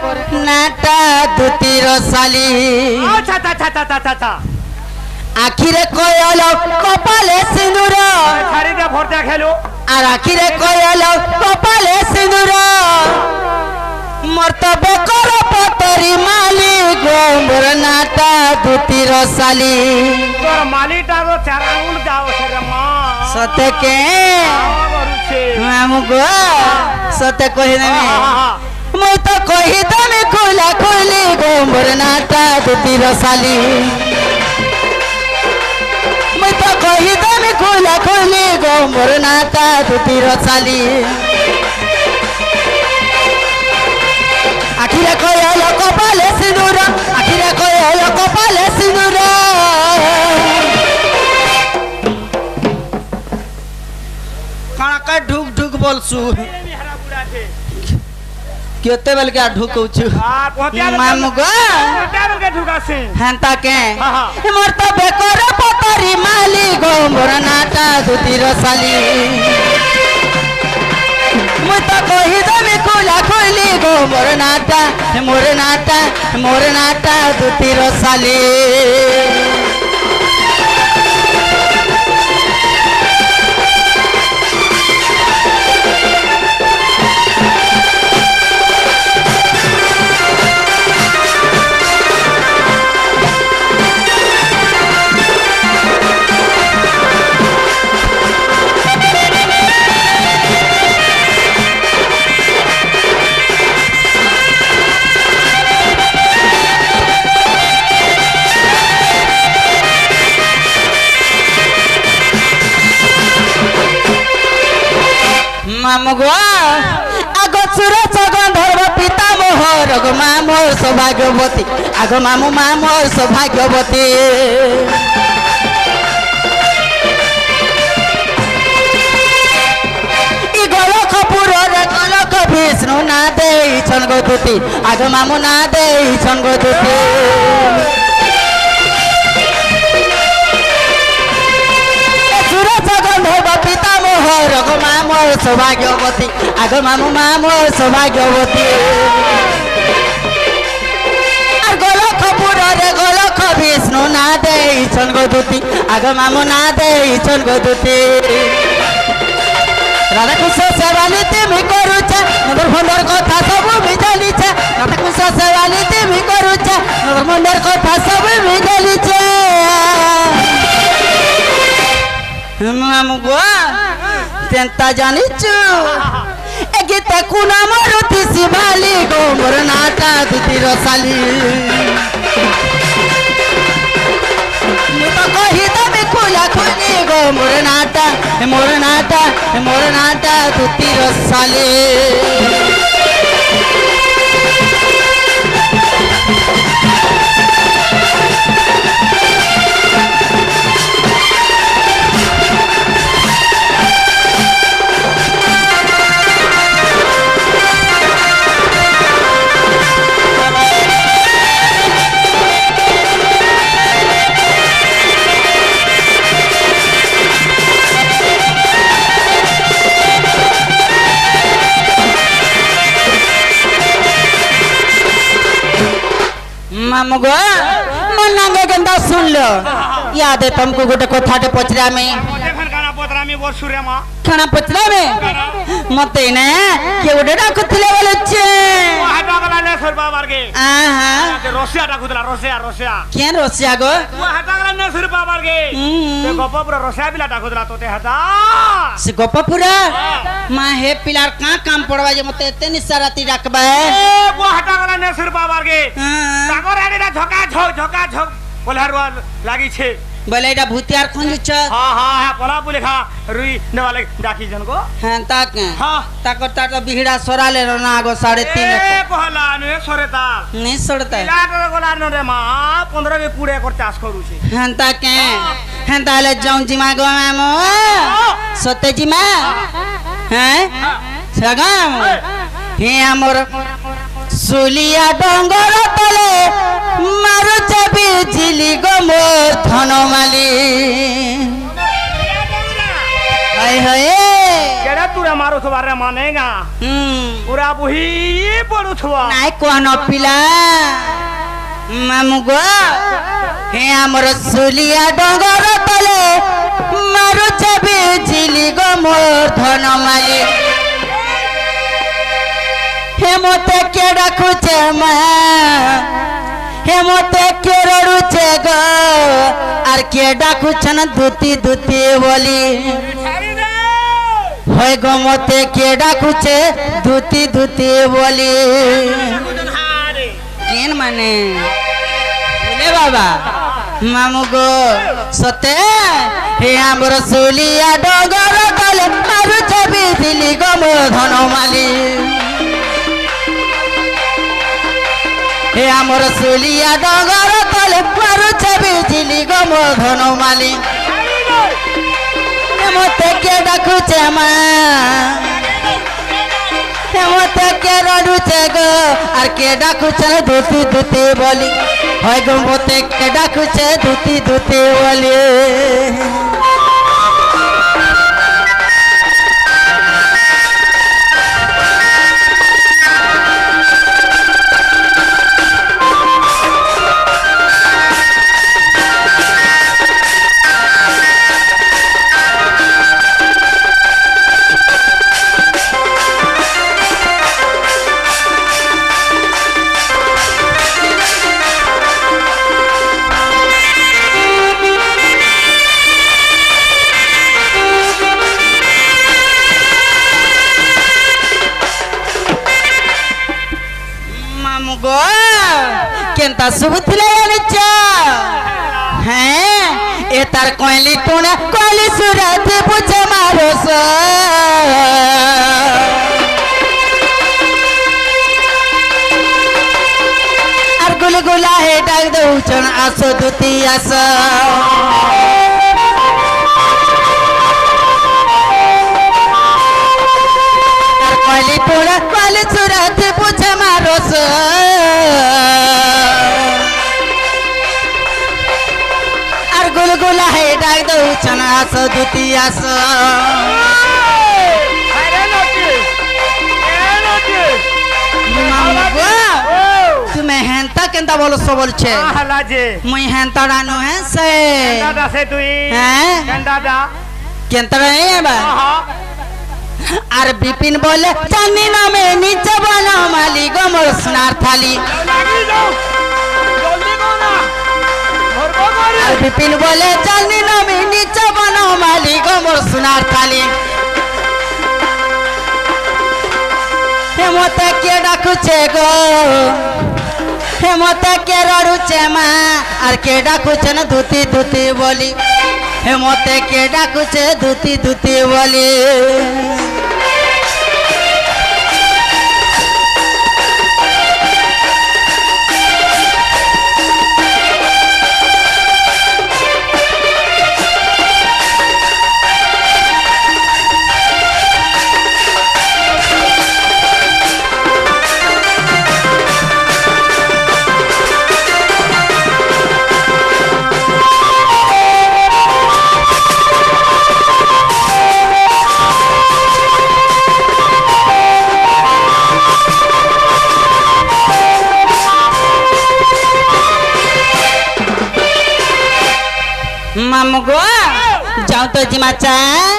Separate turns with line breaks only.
मोर नाटा दुतीर साली
अच्छा अच्छा अच्छा अच्छा अच्छा
आखिरे कोयल कपाले सिंदूर
छाड़ी दे भोरता खेलो
আর আখিরে কয়াল কপালে সিঁদুর মর্তবে কর পতরি মালি গোমর নাটা দুতির সালি
তোর মালিটা তো চার আঙুল যাও রে মা
সতে কে আমগো সতে কহি নেমি মুই তো কহি তুমি খুলা খুলি গোমর নাটা দুতির সালি মুই তো কহি তুমি খুলা খুলি গোমর নাটা দুতির সালি আখিরে কয়াল কপালে সিঁদুর আখিরে কয়াল কপালে সিঁদুর কাণাকা ঢুক ঢুক বলছু কেতে বেল কে ঢুকউছু মামু গো হেন্তা কে মোর তো বেকর পতরি মালি গোমর নাটা দুতির সালি মুই তো কহি তুমি খুলা খুলি গোমর নাটা মোর নাটা দুতির সালি মামগো আগ সুরজ গন্ধর্ব পিতা মোহর গো মামোর সৌভাগ্যবতী আগ মামু মামোর সৌভাগ্যবতী ই গোলক পুররে গোলক বিষ্ণু না দেইছন গো দুতি আগ মামু না দেইছন গো দুতি সুরজ গন্ধর্ব পিতা মোহর গো মামোর সৌভাগ্যবতী আগ মামু মামোর সৌভাগ্যবতী আর গোলক পুররে গোলক বিষ্ণু না দেইছন গো দুতি আগ মামু না দেইছন গো দুতি রাধাকৃষ্ণ সেবালি তুমি করুছে নদর ভন্দর কথা সবু মি জানিছে রাধাকৃষ্ণ সেবালি তুমি করুছে নদর ভন্দর কথা সবু মি জানিছে মামু গো তেন্তা জানিছু এ গীতা কুনা মারুতি শিবালি গোমর নাটা দুতির সালি মু তো কহি তুমি খুলা খুলি গোমর নাটা দুতির সালি मामू गो मन नांगे गंदा सुन लो याद है तुमको गोटे कथाटे पचरा में खाना पचरा में मते ने के गोटे डाकुथिले बोलछे
हाटा गला ने सर बाबार के
आहा
रसिया डाकुथला रसिया
के रसिया गो
वो हाटा गला ने सर बाबार के ते गपपुरा रसिया बिला डाकुथला तोते हाटा
से गपपुरा मां हे पिलार का काम पड़वा जे मते एते निसाराती डाकबा
ए वो हाटा गला ने सर बाबार के तागर एडा झका झक बोलहरवा लागी छे
बोले एटा भूतियार खंजुच
हां पला बुलेखा रुई नेवाले डाकी जन को
हां ताक
हां
ताकर ताटा बिहड़ा सोराले ना आगो 3.5
ए कहला ने सोरेता
नहीं सोरता
लाटर गोला न रे मां 15 के पुड़े कर चाष करू छे
हां ताके हां ताले जाऊं जिमा गो मामो सते जिमा हैं सगाम हे हमर सुलिया डंगर तले मारुचे बिजली गो मोर धनमाली हाय हाय
केड़ा तुरे मारो थोबारे मानेगा पूरा बुही पड़ू थोबा
নাই কোন পিলা মামু গো হে আমার সুলিয়া ডঙ্গর তলে মারুছে বিজলি গো মোর ধন মালি হে মতে কে ডাকুছে মা হে মতে কে রড়ুছে গো আর কে ডাকুছেন দুতি দুতি বলি হয় গো মতে কে ডাকুছে দুতি দুতি বলি কেন মানে বলে বাবা মামু গো সতে হে আমার সুলিয়া ডগর তলে মারুছে বিজলি গো মোর ধন মালি হে আমার সুলিয়া ডগর তলে মারুছে বিজলি গো মোর ধন মালি মতে কে ডাকুছে মা মতে কে রড়ুছে গো আর কে ডাকুছে দুতি দুতি বলি হয় গো মতে কে ডাকুছে দুতি দুতি বলি গো কেনতা শুভুছিলে জানিছ হ্যাঁ এ তার কইলি টুনা কইলি সুরাতে বুঝে মারস আর গুলগুলা হে ডাক দউছন আসো দুতি আস কইলি টুনা কইলি সুরাতে বুঝে মারস আর গুলগুলা হে ডাক দউছন আসো দুতি আস তুমি হেনতা কেনতা বলছ বলছে মুই হেনতা রানু হ্যাঁ সে হ্যাঁ কেনতা রে বা আর বিপিন বলে চাঁদনি নামে নিচে বলো মালি গো মোর সোনার থালি আর বিপিন বলে চাঁদনি নামে নিচে বলো মালি গো মোর সোনার থালি হেমতে কে ডাকুছে গো হেমতে কে রড়ুছে মা আর কে ডাকুছে না দুতি দুতি বলি হেমতে কে ডাকুছে দুতি দুতি বলি মামু গো যাও তো জিমা চা